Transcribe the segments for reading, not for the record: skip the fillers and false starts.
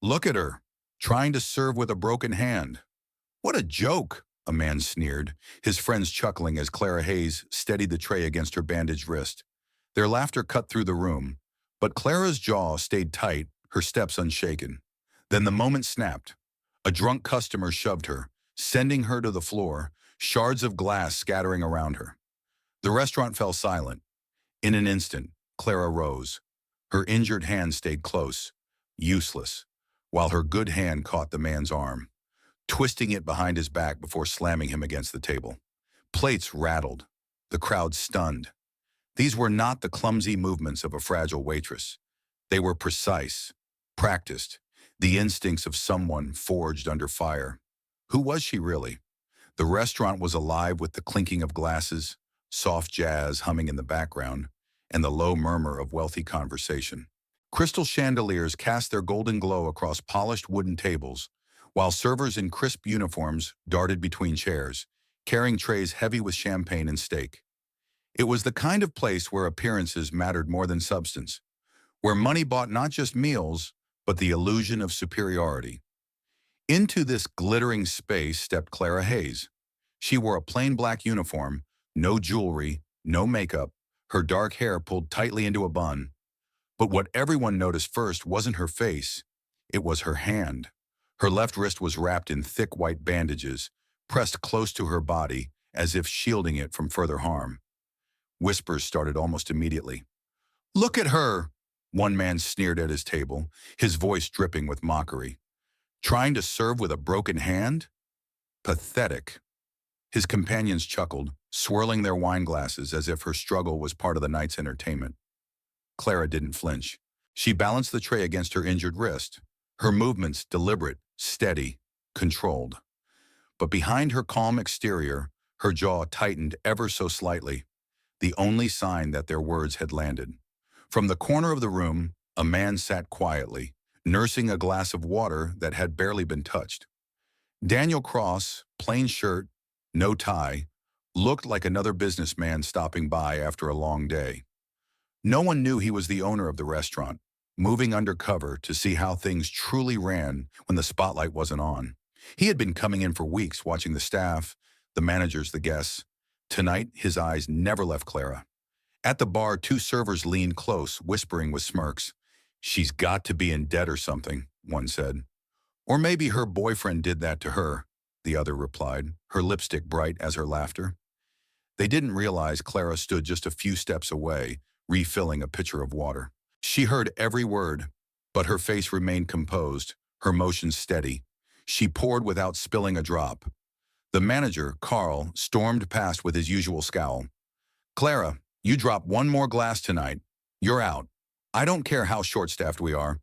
Look at her, trying to serve with a broken hand. What a joke, a man sneered, his friends chuckling as Clara Hayes steadied the tray against her bandaged wrist. Their laughter cut through the room, but Clara's jaw stayed tight, her steps unshaken. Then the moment snapped. A drunk customer shoved her, sending her to the floor, shards of glass scattering around her. The restaurant fell silent. In an instant, Clara rose. Her injured hand stayed close, useless, while her good hand caught the man's arm, twisting it behind his back before slamming him against the table. Plates rattled, the crowd stunned. These were not the clumsy movements of a fragile waitress. They were precise, practiced, the instincts of someone forged under fire. Who was she really? The restaurant was alive with the clinking of glasses, soft jazz humming in the background, and the low murmur of wealthy conversation. Crystal chandeliers cast their golden glow across polished wooden tables, while servers in crisp uniforms darted between chairs, carrying trays heavy with champagne and steak. It was the kind of place where appearances mattered more than substance, where money bought not just meals, but the illusion of superiority. Into this glittering space stepped Clara Hayes. She wore a plain black uniform, no jewelry, no makeup, her dark hair pulled tightly into a bun. But what everyone noticed first wasn't her face, it was her hand. Her left wrist was wrapped in thick white bandages, pressed close to her body as if shielding it from further harm. Whispers started almost immediately. "Look at her!" One man sneered at his table, his voice dripping with mockery. "Trying to serve with a broken hand? Pathetic." His companions chuckled, swirling their wine glasses as if her struggle was part of the night's entertainment. Clara didn't flinch. She balanced the tray against her injured wrist, her movements deliberate, steady, controlled. But behind her calm exterior, her jaw tightened ever so slightly, the only sign that their words had landed. From the corner of the room, a man sat quietly, nursing a glass of water that had barely been touched. Daniel Cross, plain shirt, no tie, looked like another businessman stopping by after a long day. No one knew he was the owner of the restaurant, moving undercover to see how things truly ran when the spotlight wasn't on. He had been coming in for weeks, watching the staff, the managers, the guests. Tonight, his eyes never left Clara. At the bar, two servers leaned close, whispering with smirks. "She's got to be in debt or something," one said. "Or maybe her boyfriend did that to her," the other replied, her lipstick bright as her laughter. They didn't realize Clara stood just a few steps away, refilling a pitcher of water. She heard every word, but her face remained composed, her motions steady. She poured without spilling a drop. The manager, Carl, stormed past with his usual scowl. "Clara, you drop one more glass tonight. You're out. I don't care how short-staffed we are."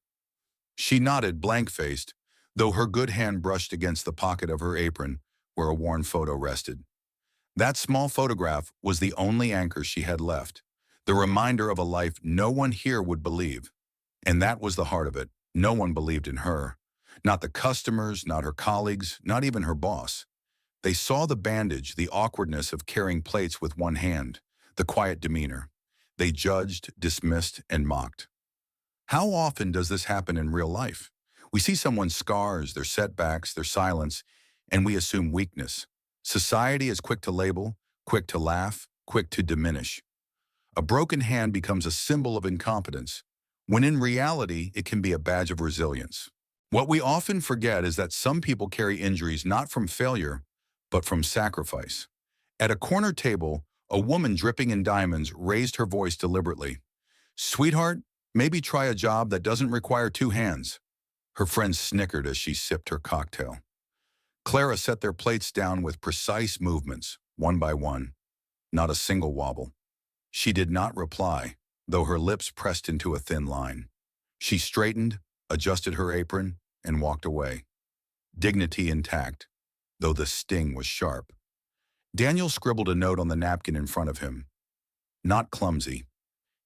She nodded, blank-faced, though her good hand brushed against the pocket of her apron where a worn photo rested. That small photograph was the only anchor she had left, the reminder of a life no one here would believe. And that was the heart of it. No one believed in her. Not the customers, not her colleagues, not even her boss. They saw the bandage, the awkwardness of carrying plates with one hand, the quiet demeanor. They judged, dismissed, and mocked. How often does this happen in real life? We see someone's scars, their setbacks, their silence, and we assume weakness. Society is quick to label, quick to laugh, quick to diminish. A broken hand becomes a symbol of incompetence, when in reality it can be a badge of resilience. What we often forget is that some people carry injuries not from failure, but from sacrifice. At a corner table, a woman dripping in diamonds raised her voice deliberately. "Sweetheart, maybe try a job that doesn't require two hands." Her friends snickered as she sipped her cocktail. Clara set their plates down with precise movements, one by one, not a single wobble. She did not reply, though her lips pressed into a thin line. She straightened, adjusted her apron, and walked away. Dignity intact, though the sting was sharp. Daniel scribbled a note on the napkin in front of him. Not clumsy.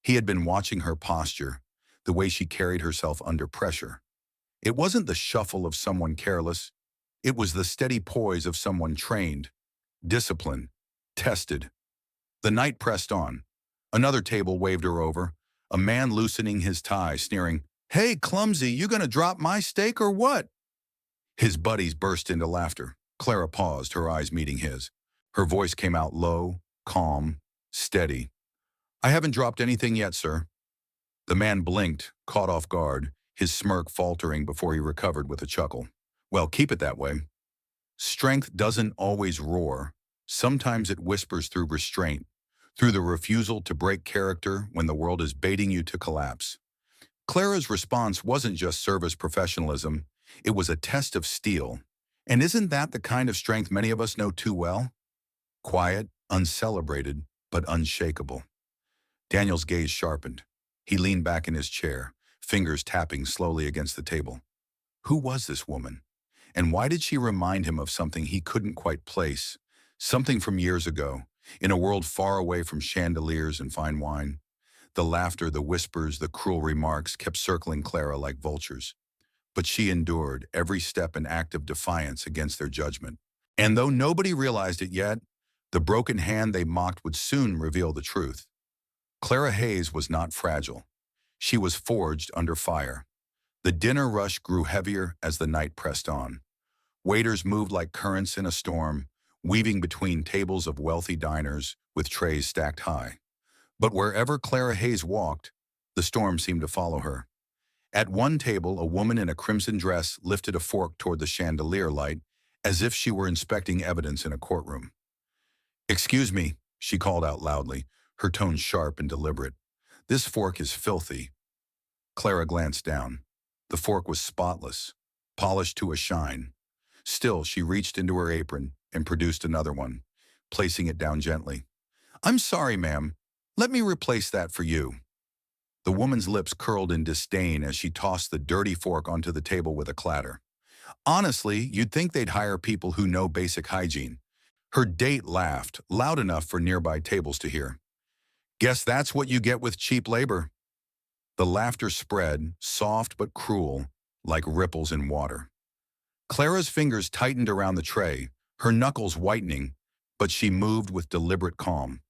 He had been watching her posture, the way she carried herself under pressure. It wasn't the shuffle of someone careless. It was the steady poise of someone trained, disciplined, tested. The night pressed on. Another table waved her over, a man loosening his tie, sneering, Hey, clumsy, you gonna drop my steak or what? His buddies burst into laughter. Clara paused, her eyes meeting his. Her voice came out low, calm, steady. I haven't dropped anything yet, sir. The man blinked, caught off guard, his smirk faltering before he recovered with a chuckle. Well, keep it that way. Strength doesn't always roar. Sometimes it whispers through restraint, through the refusal to break character when the world is baiting you to collapse. Clara's response wasn't just service professionalism, it was a test of steel. And isn't that the kind of strength many of us know too well? Quiet, uncelebrated, but unshakable. Daniel's gaze sharpened. He leaned back in his chair, fingers tapping slowly against the table. Who was this woman? And why did she remind him of something he couldn't quite place? Something from years ago, in a world far away from chandeliers and fine wine. The laughter, the whispers, the cruel remarks kept circling Clara like vultures. But she endured every step and act of defiance against their judgment. And though nobody realized it yet, the broken hand they mocked would soon reveal the truth. Clara Hayes was not fragile. She was forged under fire. The dinner rush grew heavier as the night pressed on. Waiters moved like currents in a storm, weaving between tables of wealthy diners with trays stacked high. But wherever Clara Hayes walked, the storm seemed to follow her. At one table, a woman in a crimson dress lifted a fork toward the chandelier light as if she were inspecting evidence in a courtroom. "Excuse me," she called out loudly, her tone sharp and deliberate. "This fork is filthy." Clara glanced down. The fork was spotless, polished to a shine. Still, she reached into her apron and produced another one, placing it down gently. "I'm sorry, ma'am. Let me replace that for you." The woman's lips curled in disdain as she tossed the dirty fork onto the table with a clatter. Honestly, you'd think they'd hire people who know basic hygiene. Her date laughed, loud enough for nearby tables to hear. "Guess that's what you get with cheap labor." The laughter spread, soft but cruel, like ripples in water. Clara's fingers tightened around the tray, her knuckles whitening, but she moved with deliberate calm.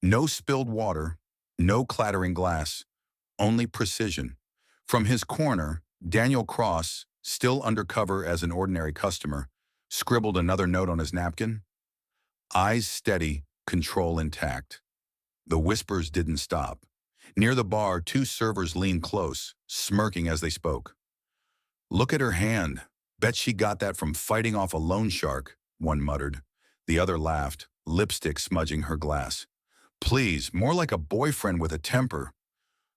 No spilled water, no clattering glass, only precision. From his corner, Daniel Cross, still undercover as an ordinary customer, scribbled another note on his napkin. Eyes steady, control intact. The whispers didn't stop. Near the bar, two servers leaned close, smirking as they spoke. "Look at her hand. Bet she got that from fighting off a loan shark," one muttered. The other laughed, lipstick smudging her glass. "Please, more like a boyfriend with a temper.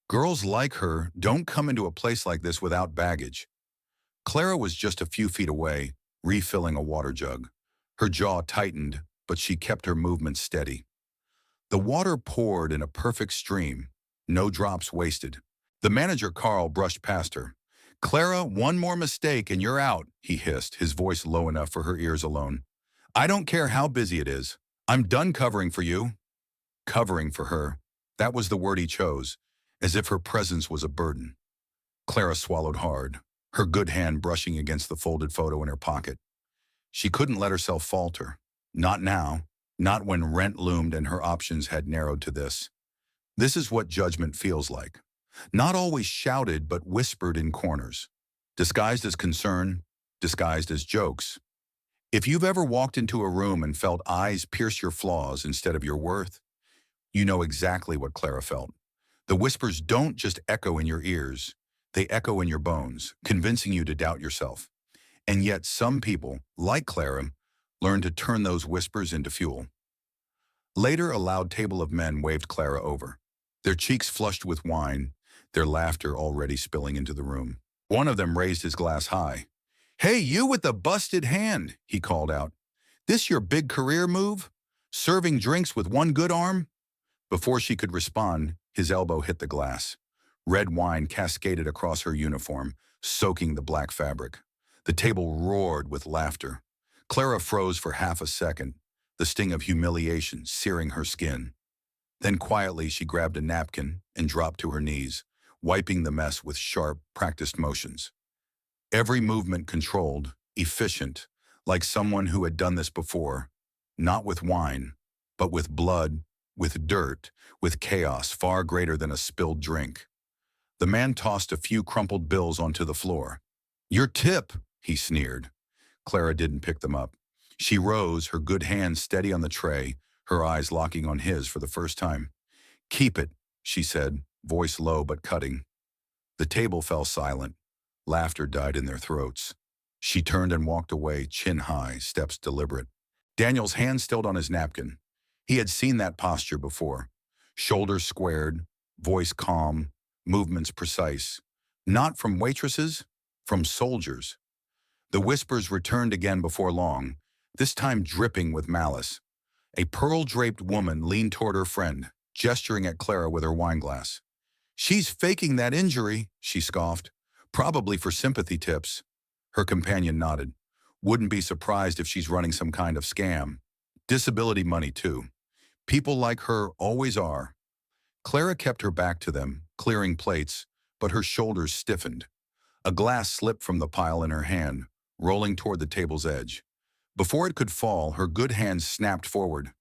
Girls like her don't come into a place like this without baggage." Clara was just a few feet away, refilling a water jug. Her jaw tightened, but she kept her movements steady. The water poured in a perfect stream, no drops wasted. The manager, Carl, brushed past her. "Clara, one more mistake and you're out," he hissed, his voice low enough for her ears alone. "I don't care how busy it is. I'm done covering for you." Covering for her. That was the word he chose, as if her presence was a burden. Clara swallowed hard, her good hand brushing against the folded photo in her pocket. She couldn't let herself falter. Not now, not when rent loomed and her options had narrowed to this. This is what judgment feels like. Not always shouted, but whispered in corners. Disguised as concern, disguised as jokes. If you've ever walked into a room and felt eyes pierce your flaws instead of your worth, you know exactly what Clara felt. The whispers don't just echo in your ears, they echo in your bones, convincing you to doubt yourself. And yet some people, like Clara, learn to turn those whispers into fuel. Later, a loud table of men waved Clara over, their cheeks flushed with wine, their laughter already spilling into the room. One of them raised his glass high. "Hey, you with the busted hand," he called out. "This your big career move? Serving drinks with one good arm?" Before she could respond, his elbow hit the glass. Red wine cascaded across her uniform, soaking the black fabric. The table roared with laughter. Clara froze for half a second, the sting of humiliation searing her skin. Then quietly she grabbed a napkin and dropped to her knees, wiping the mess with sharp, practiced motions. Every movement controlled, efficient, like someone who had done this before, not with wine, but with blood, with dirt, with chaos far greater than a spilled drink. The man tossed a few crumpled bills onto the floor. "Your tip," he sneered. Clara didn't pick them up. She rose, her good hand steady on the tray, her eyes locking on his for the first time. "Keep it," she said, voice low but cutting. The table fell silent. Laughter died in their throats. She turned and walked away, chin high, steps deliberate. Daniel's hand still on his napkin. He had seen that posture before. Shoulders squared, voice calm, movements precise. Not from waitresses, from soldiers. The whispers returned again before long, this time dripping with malice. A pearl-draped woman leaned toward her friend, gesturing at Clara with her wineglass. "She's faking that injury," she scoffed. "Probably for sympathy tips." Her companion nodded. "Wouldn't be surprised if she's running some kind of scam. Disability money, too. People like her always are." Clara kept her back to them, clearing plates, but her shoulders stiffened. A glass slipped from the pile in her hand, rolling toward the table's edge. Before it could fall, her good hand snapped forward.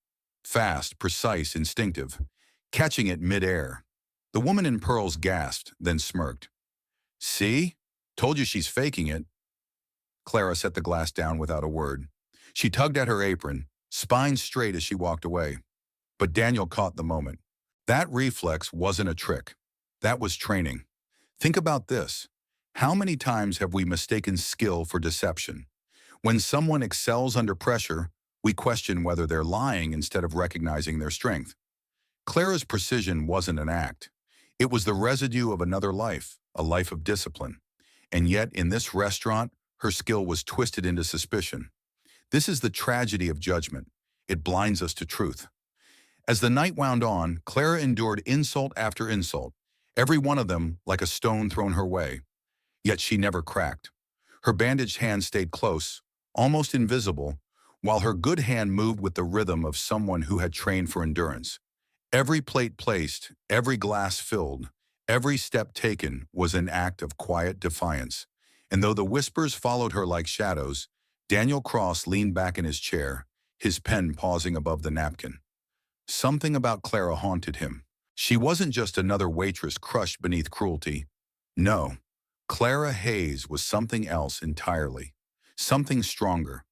Fast, precise, instinctive, catching it mid-air. The woman in pearls gasped, then smirked. "See? Told you she's faking it." Clara set the glass down without a word. She tugged at her apron, spine straight as she walked away. But Daniel caught the moment. That reflex wasn't a trick. That was training. Think about this. How many times have we mistaken skill for deception? When someone excels under pressure, we question whether they're lying instead of recognizing their strength. Clara's precision wasn't an act. It was the residue of another life, a life of discipline. And yet, in this restaurant, her skill was twisted into suspicion. This is the tragedy of judgment. It blinds us to truth. As the night wound on, Clara endured insult after insult, every one of them like a stone thrown her way. Yet she never cracked. Her bandaged hand stayed close, almost invisible, while her good hand moved with the rhythm of someone who had trained for endurance. Every plate placed, every glass filled, every step taken was an act of quiet defiance. And though the whispers followed her like shadows, Daniel Cross leaned back in his chair, his pen pausing above the napkin. Something about Clara haunted him. She wasn't just another waitress crushed beneath cruelty. No, Clara Hayes was something else entirely. Something stronger.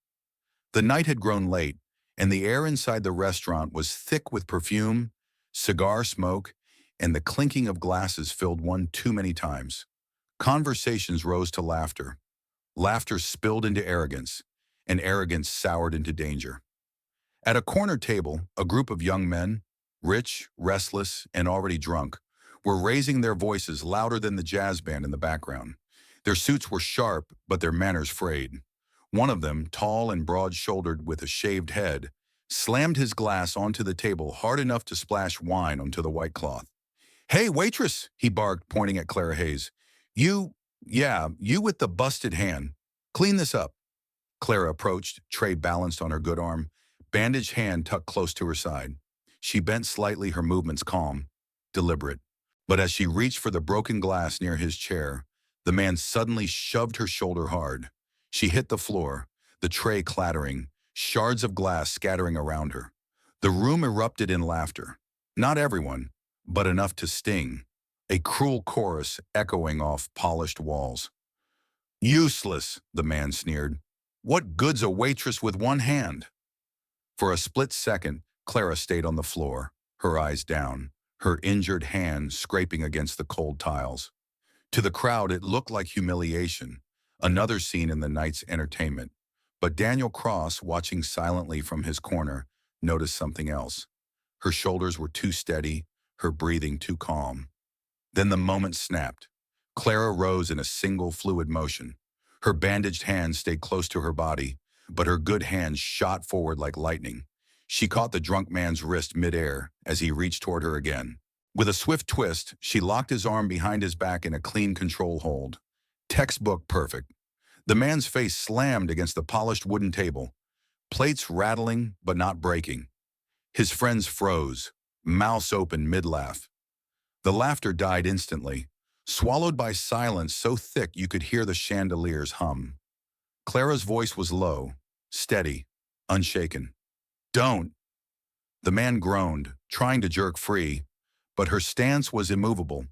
The night had grown late, and the air inside the restaurant was thick with perfume, cigar smoke, and the clinking of glasses filled one too many times. Conversations rose to laughter. Laughter spilled into arrogance, and arrogance soured into danger. At a corner table, a group of young men, rich, restless, and already drunk, were raising their voices louder than the jazz band in the background. Their suits were sharp, but their manners frayed. One of them, tall and broad-shouldered with a shaved head, slammed his glass onto the table hard enough to splash wine onto the white cloth. "Hey, waitress," he barked, pointing at Clara Hayes. You with the busted hand. Clean this up." Clara approached, tray balanced on her good arm, bandaged hand tucked close to her side. She bent slightly, her movements calm, deliberate. But as she reached for the broken glass near his chair, the man suddenly shoved her shoulder hard. She hit the floor, the tray clattering, shards of glass scattering around her. The room erupted in laughter. Not everyone, but enough to sting. A cruel chorus echoing off polished walls. "Useless," the man sneered. "What good's a waitress with one hand?" For a split second, Clara stayed on the floor, her eyes down, her injured hand scraping against the cold tiles. To the crowd, it looked like humiliation, another scene in the night's entertainment. But Daniel Cross, watching silently from his corner, noticed something else. Her shoulders were too steady, her breathing too calm. Then the moment snapped. Clara rose in a single fluid motion. Her bandaged hand stayed close to her body, but her good hand shot forward like lightning. She caught the drunk man's wrist midair as he reached toward her again. With a swift twist, she locked his arm behind his back in a clean control hold. Textbook perfect. The man's face slammed against the polished wooden table, plates rattling but not breaking. His friends froze, mouths open mid-laugh. The laughter died instantly, swallowed by silence so thick you could hear the chandeliers hum. Clara's voice was low, steady, unshaken. "Don't." The man groaned, trying to jerk free, but her stance was immovable.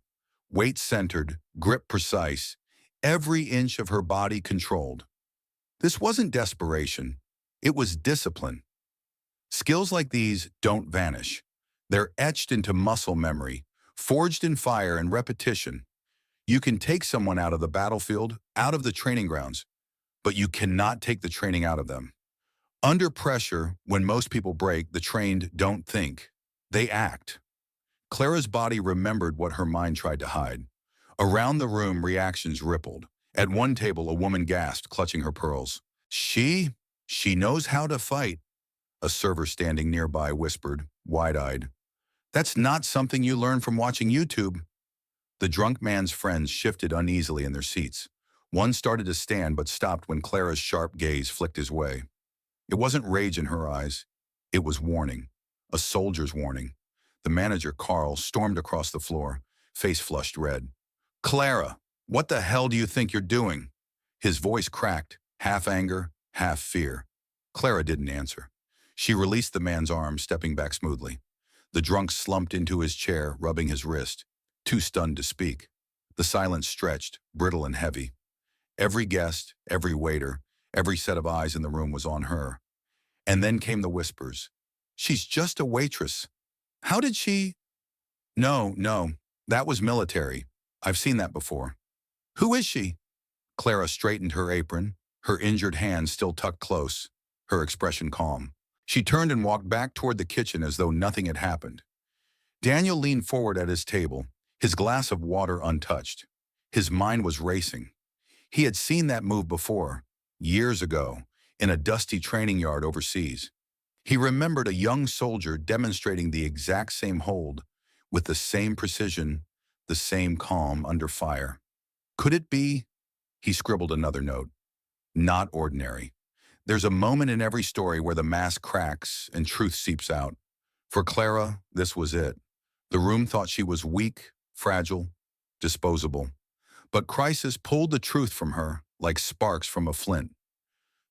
Weight centered, grip precise, every inch of her body controlled. This wasn't desperation. It was discipline. Skills like these don't vanish. They're etched into muscle memory, forged in fire and repetition. You can take someone out of the battlefield, out of the training grounds, but you cannot take the training out of them. Under pressure, when most people break, the trained don't think. They act. Clara's body remembered what her mind tried to hide. Around the room, reactions rippled. At one table, a woman gasped, clutching her pearls. She knows how to fight, a server standing nearby whispered, wide-eyed. That's not something you learn from watching YouTube. The drunk man's friends shifted uneasily in their seats. One started to stand but stopped when Clara's sharp gaze flicked his way. It wasn't rage in her eyes. It was warning. A soldier's warning. The manager, Carl, stormed across the floor, face flushed red. Clara, what the hell do you think you're doing? His voice cracked, half anger, half fear. Clara didn't answer. She released the man's arm, stepping back smoothly. The drunk slumped into his chair, rubbing his wrist, too stunned to speak. The silence stretched, brittle and heavy. Every guest, every waiter, every set of eyes in the room was on her. And then came the whispers. She's just a waitress. How did she? No, that was military. I've seen that before. Who is she? Clara straightened her apron, her injured hand still tucked close, her expression calm. She turned and walked back toward the kitchen as though nothing had happened. Daniel leaned forward at his table, his glass of water untouched. His mind was racing. He had seen that move before, years ago, in a dusty training yard overseas. He remembered a young soldier demonstrating the exact same hold, with the same precision, the same calm under fire. Could it be? He scribbled another note. Not ordinary. There's a moment in every story where the mask cracks and truth seeps out. For Clara, this was it. The room thought she was weak, fragile, disposable. But crisis pulled the truth from her like sparks from a flint.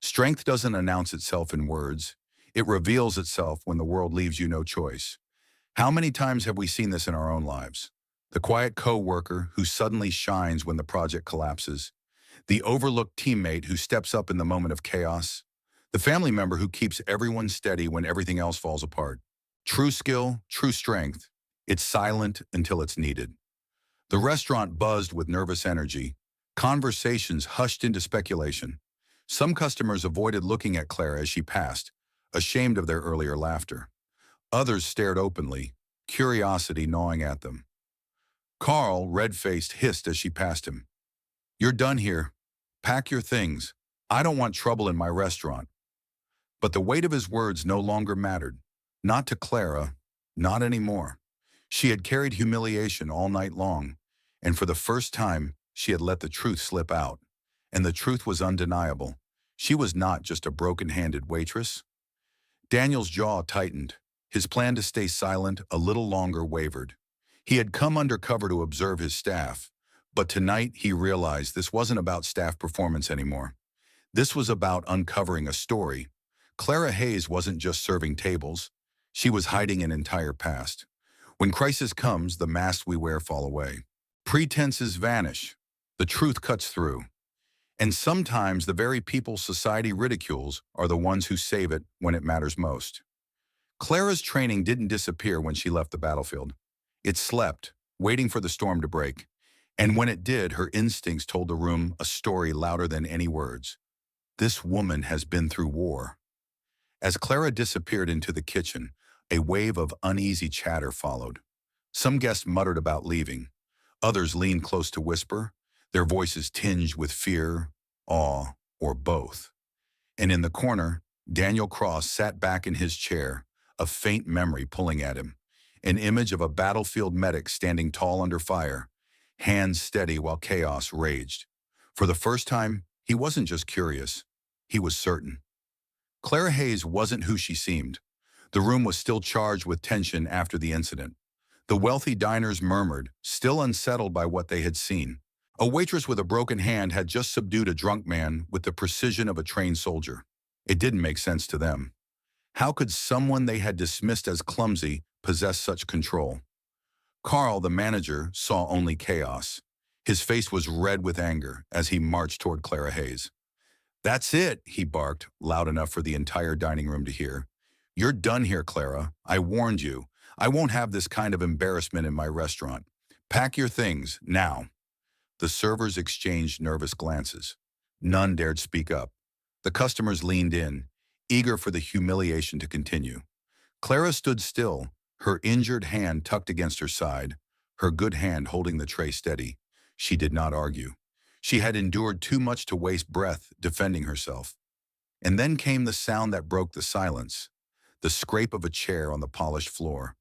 Strength doesn't announce itself in words. It reveals itself when the world leaves you no choice. How many times have we seen this in our own lives? The quiet co-worker who suddenly shines when the project collapses. The overlooked teammate who steps up in the moment of chaos. The family member who keeps everyone steady when everything else falls apart. True skill, true strength. It's silent until it's needed. The restaurant buzzed with nervous energy. Conversations hushed into speculation. Some customers avoided looking at Clara as she passed, ashamed of their earlier laughter. Others stared openly, curiosity gnawing at them. Carl, red-faced, hissed as she passed him. You're done here. Pack your things. I don't want trouble in my restaurant. But the weight of his words no longer mattered. Not to Clara, not anymore. She had carried humiliation all night long, and for the first time, she had let the truth slip out. And the truth was undeniable. She was not just a broken-handed waitress. Daniel's jaw tightened. His plan to stay silent a little longer wavered. He had come undercover to observe his staff, but tonight he realized this wasn't about staff performance anymore. This was about uncovering a story. Clara Hayes wasn't just serving tables. She was hiding an entire past. When crisis comes, the masks we wear fall away. Pretenses vanish. The truth cuts through. And sometimes the very people society ridicules are the ones who save it when it matters most. Clara's training didn't disappear when she left the battlefield. It slept, waiting for the storm to break. And when it did, her instincts told the room a story louder than any words. This woman has been through war. As Clara disappeared into the kitchen, a wave of uneasy chatter followed. Some guests muttered about leaving. Others leaned close to whisper, their voices tinged with fear, awe, or both. And in the corner, Daniel Cross sat back in his chair, a faint memory pulling at him. An image of a battlefield medic standing tall under fire, hands steady while chaos raged. For the first time, he wasn't just curious, he was certain. Clara Hayes wasn't who she seemed. The room was still charged with tension after the incident. The wealthy diners murmured, still unsettled by what they had seen. A waitress with a broken hand had just subdued a drunk man with the precision of a trained soldier. It didn't make sense to them. How could someone they had dismissed as clumsy possess such control? Carl, the manager, saw only chaos. His face was red with anger as he marched toward Clara Hayes. "That's it," he barked, loud enough for the entire dining room to hear. "You're done here, Clara. I warned you. I won't have this kind of embarrassment in my restaurant. Pack your things, now." The servers exchanged nervous glances. None dared speak up. The customers leaned in, eager for the humiliation to continue. Clara stood still, her injured hand tucked against her side, her good hand holding the tray steady. She did not argue. She had endured too much to waste breath defending herself. And then came the sound that broke the silence, the scrape of a chair on the polished floor.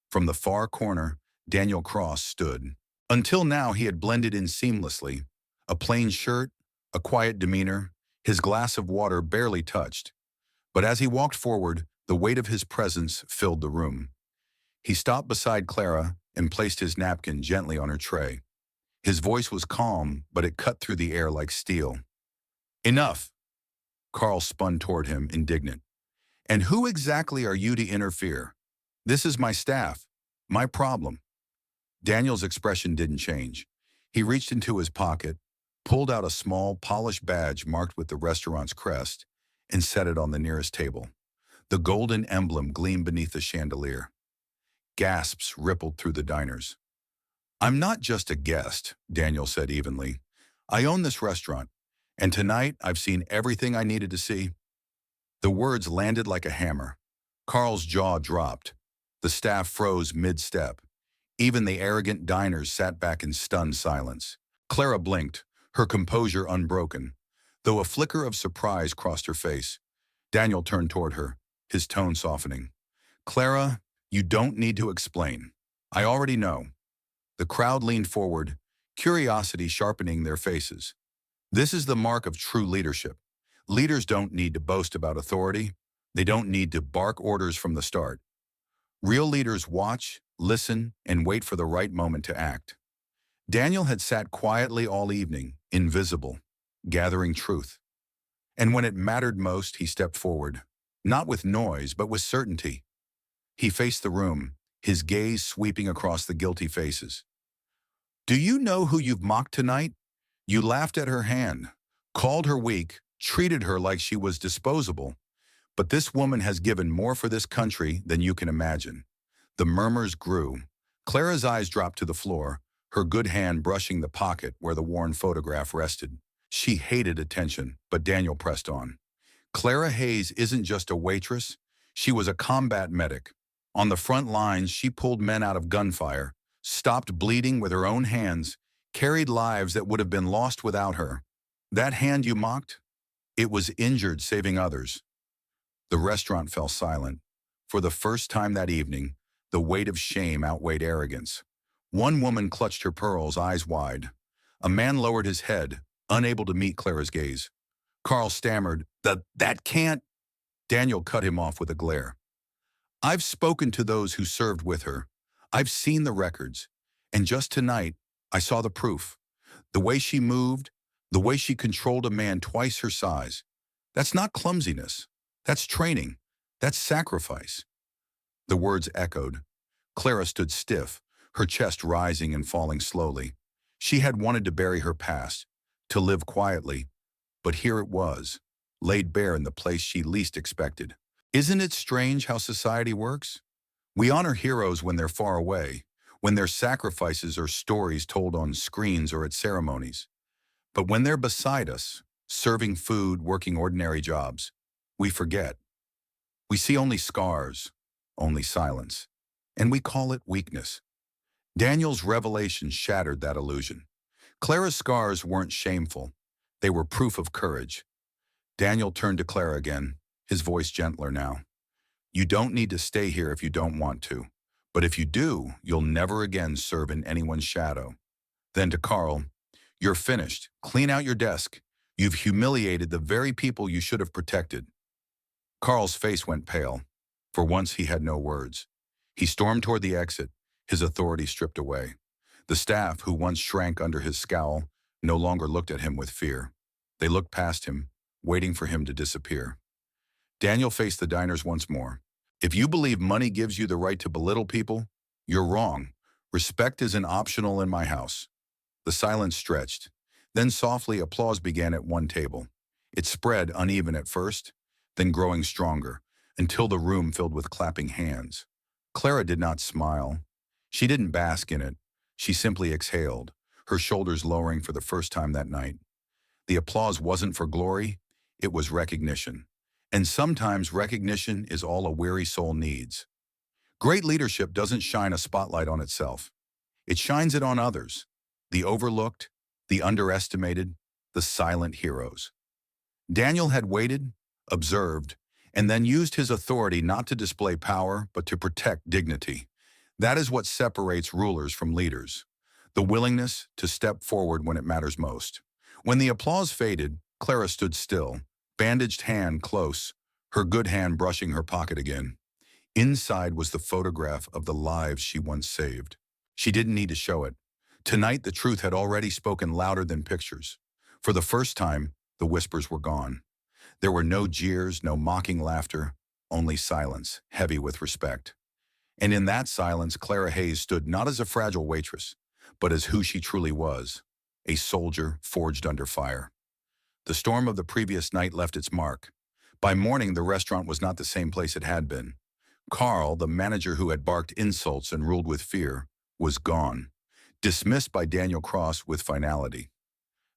From the far corner, Daniel Cross stood. Until now, he had blended in seamlessly. A plain shirt, a quiet demeanor, his glass of water barely touched. But as he walked forward, the weight of his presence filled the room. He stopped beside Clara and placed his napkin gently on her tray. His voice was calm, but it cut through the air like steel. "Enough!" Carl spun toward him, indignant. "And who exactly are you to interfere? This is my staff, my problem." Daniel's expression didn't change. He reached into his pocket, pulled out a small, polished badge marked with the restaurant's crest, and set it on the nearest table. The golden emblem gleamed beneath the chandelier. Gasps rippled through the diners. "I'm not just a guest," Daniel said evenly. "I own this restaurant, and tonight I've seen everything I needed to see." The words landed like a hammer. Carl's jaw dropped. The staff froze mid-step. Even the arrogant diners sat back in stunned silence. Clara blinked, her composure unbroken, though a flicker of surprise crossed her face. Daniel turned toward her, his tone softening. "Clara, you don't need to explain. I already know." The crowd leaned forward, curiosity sharpening their faces. This is the mark of true leadership. Leaders don't need to boast about authority. They don't need to bark orders from the start. Real leaders watch, listen, and wait for the right moment to act. Daniel had sat quietly all evening, invisible, gathering truth. And when it mattered most, he stepped forward, not with noise, but with certainty. He faced the room, his gaze sweeping across the guilty faces. "Do you know who you've mocked tonight? You laughed at her hand, called her weak, treated her like she was disposable. But this woman has given more for this country than you can imagine." The murmurs grew. Clara's eyes dropped to the floor, her good hand brushing the pocket where the worn photograph rested. She hated attention, but Daniel pressed on. "Clara Hayes isn't just a waitress. She was a combat medic. On the front lines, she pulled men out of gunfire, stopped bleeding with her own hands, carried lives that would have been lost without her. That hand you mocked? It was injured saving others." The restaurant fell silent. For the first time that evening, the weight of shame outweighed arrogance. One woman clutched her pearls, eyes wide. A man lowered his head, unable to meet Clara's gaze. Carl stammered, That can't—" Daniel cut him off with a glare. "I've spoken to those who served with her. I've seen the records. And just tonight, I saw the proof. The way she moved, the way she controlled a man twice her size. That's not clumsiness. That's training. That's sacrifice." The words echoed. Clara stood stiff, her chest rising and falling slowly. She had wanted to bury her past, to live quietly, but here it was, laid bare in the place she least expected. Isn't it strange how society works? We honor heroes when they're far away, when their sacrifices are stories told on screens or at ceremonies. But when they're beside us, serving food, working ordinary jobs, we forget. We see only scars, only silence, and we call it weakness. Daniel's revelation shattered that illusion. Clara's scars weren't shameful. They were proof of courage. Daniel turned to Clara again, his voice gentler now. "You don't need to stay here if you don't want to. But if you do, you'll never again serve in anyone's shadow." Then to Carl, "You're finished. Clean out your desk. You've humiliated the very people you should have protected." Carl's face went pale. For once he had no words. He stormed toward the exit, his authority stripped away. The staff, who once shrank under his scowl, no longer looked at him with fear. They looked past him, waiting for him to disappear. Daniel faced the diners once more. "If you believe money gives you the right to belittle people, you're wrong. Respect isn't optional in my house. The silence stretched. Then softly applause began at one table. It spread uneven at first, then growing stronger, until the room filled with clapping hands. Clara did not smile. She didn't bask in it. She simply exhaled, her shoulders lowering for the first time that night. The applause wasn't for glory, it was recognition. And sometimes recognition is all a weary soul needs. Great leadership doesn't shine a spotlight on itself. It shines it on others, the overlooked, the underestimated, the silent heroes. Daniel had waited, observed, and then used his authority not to display power, but to protect dignity. That is what separates rulers from leaders, the willingness to step forward when it matters most. When the applause faded, Clara stood still, bandaged hand close, her good hand brushing her pocket again. Inside was the photograph of the lives she once saved. She didn't need to show it. Tonight, the truth had already spoken louder than pictures. For the first time, the whispers were gone. There were no jeers, no mocking laughter, only silence, heavy with respect. And in that silence, Clara Hayes stood not as a fragile waitress, but as who she truly was, a soldier forged under fire. The storm of the previous night left its mark. By morning, the restaurant was not the same place it had been. Carl, the manager who had barked insults and ruled with fear, was gone, dismissed by Daniel Cross with finality.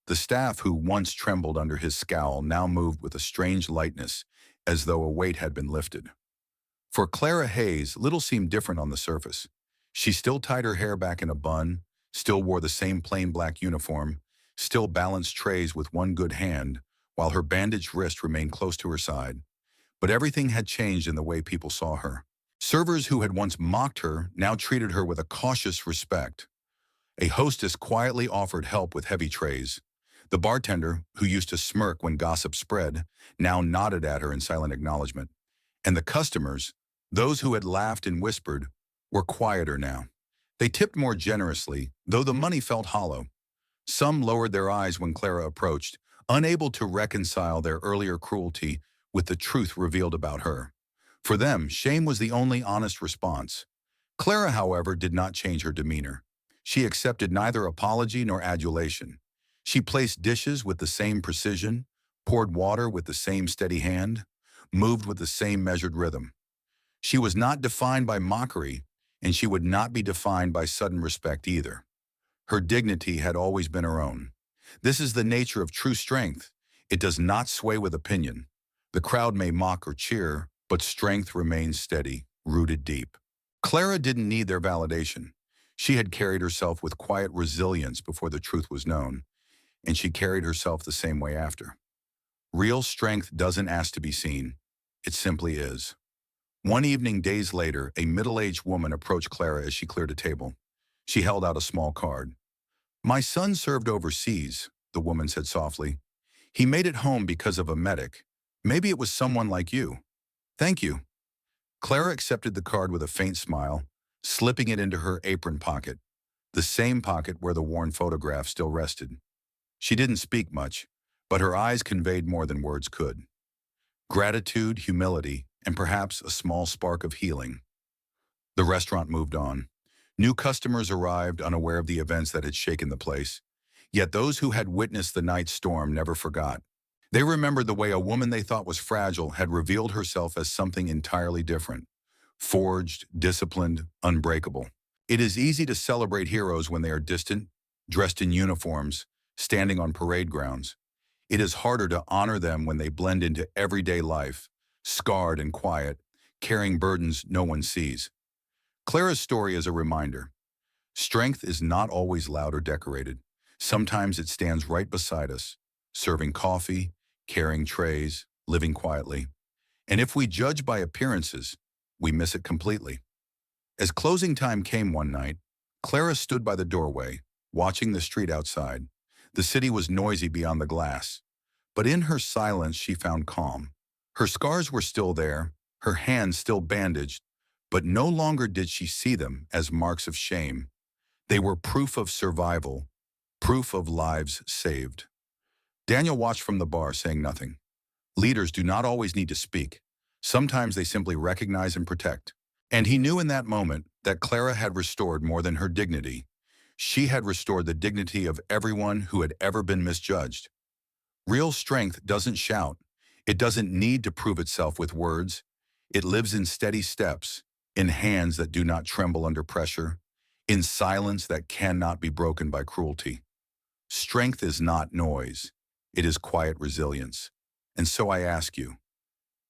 The staff who once trembled under his scowl now moved with a strange lightness, as though a weight had been lifted. For Clara Hayes, little seemed different on the surface. She still tied her hair back in a bun, still wore the same plain black uniform, still balanced trays with one good hand, while her bandaged wrist remained close to her side. But everything had changed in the way people saw her. Servers who had once mocked her now treated her with a cautious respect. A hostess quietly offered help with heavy trays. The bartender, who used to smirk when gossip spread, now nodded at her in silent acknowledgement. And the customers, those who had laughed and whispered, were quieter now. They tipped more generously, though the money felt hollow. Some lowered their eyes when Clara approached, unable to reconcile their earlier cruelty with the truth revealed about her. For them, shame was the only honest response. Clara, however, did not change her demeanor. She accepted neither apology nor adulation. She placed dishes with the same precision, poured water with the same steady hand, moved with the same measured rhythm. She was not defined by mockery, and she would not be defined by sudden respect either. Her dignity had always been her own. This is the nature of true strength. It does not sway with opinion. The crowd may mock or cheer, but strength remains steady, rooted deep. Clara didn't need their validation. She had carried herself with quiet resilience before the truth was known, and she carried herself the same way after. Real strength doesn't ask to be seen. It simply is. One evening, days later, a middle-aged woman approached Clara as she cleared a table. She held out a small card. "My son served overseas," the woman said softly. "He made it home because of a medic. Maybe it was someone like you. Thank you." Clara accepted the card with a faint smile, slipping it into her apron pocket, the same pocket where the worn photograph still rested. She didn't speak much, but her eyes conveyed more than words could. Gratitude, humility, and perhaps a small spark of healing. The restaurant moved on. New customers arrived, unaware of the events that had shaken the place. Yet those who had witnessed the night's storm never forgot. They remembered the way a woman they thought was fragile had revealed herself as something entirely different. Forged, disciplined, unbreakable. It is easy to celebrate heroes when they are distant, dressed in uniforms, standing on parade grounds. It is harder to honor them when they blend into everyday life, scarred and quiet, carrying burdens no one sees. Clara's story is a reminder. Strength is not always loud or decorated. Sometimes it stands right beside us, serving coffee, carrying trays, living quietly. And if we judge by appearances, we miss it completely. As closing time came one night, Clara stood by the doorway, watching the street outside. The city was noisy beyond the glass. But in her silence, she found calm. Her scars were still there, her hands still bandaged, but no longer did she see them as marks of shame. They were proof of survival, proof of lives saved. Daniel watched from the bar, saying nothing. Leaders do not always need to speak. Sometimes they simply recognize and protect. And he knew in that moment, that Clara had restored more than her dignity. She had restored the dignity of everyone who had ever been misjudged. Real strength doesn't shout. It doesn't need to prove itself with words. It lives in steady steps, in hands that do not tremble under pressure, in silence that cannot be broken by cruelty. Strength is not noise. It is quiet resilience. And so I ask you,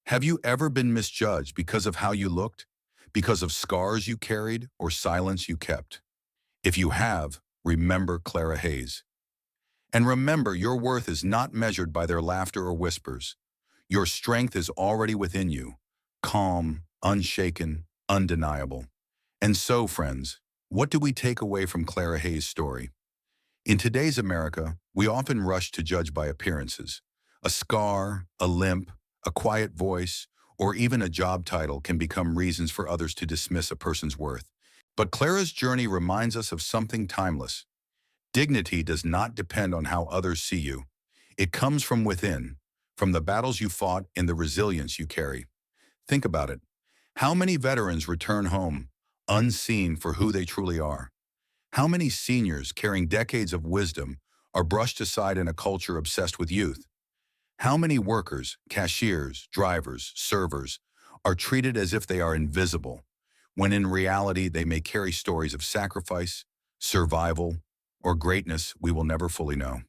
have you ever been misjudged because of how you looked, because of scars you carried, or silence you kept? If you have, remember Clara Hayes. And remember, your worth is not measured by their laughter or whispers. Your strength is already within you, calm, unshaken, undeniable. And so, friends, what do we take away from Clara Hayes' story? In today's America, we often rush to judge by appearances. A scar, a limp, a quiet voice, or even a job title can become reasons for others to dismiss a person's worth. But Clara's journey reminds us of something timeless. Dignity does not depend on how others see you. It comes from within, from the battles you fought and the resilience you carry. Think about it. How many veterans return home, unseen for who they truly are? How many seniors carrying decades of wisdom are brushed aside in a culture obsessed with youth? How many workers, cashiers, drivers, servers are treated as if they are invisible, when in reality they may carry stories of sacrifice, survival, or greatness we will never fully know?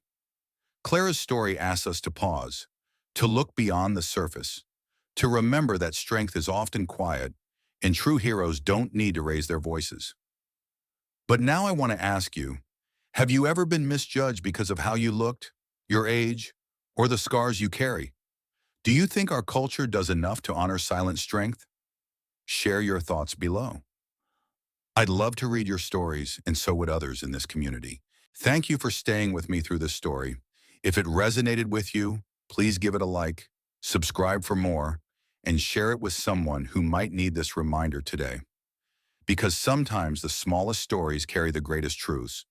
Clara's story asks us to pause, to look beyond the surface, to remember that strength is often quiet, and true heroes don't need to raise their voices. But now I want to ask you, have you ever been misjudged because of how you looked, your age, or the scars you carry? Do you think our culture does enough to honor silent strength? Share your thoughts below. I'd love to read your stories, and so would others in this community. Thank you for staying with me through this story. If it resonated with you, please give it a like, subscribe for more, and share it with someone who might need this reminder today. Because sometimes the smallest stories carry the greatest truths.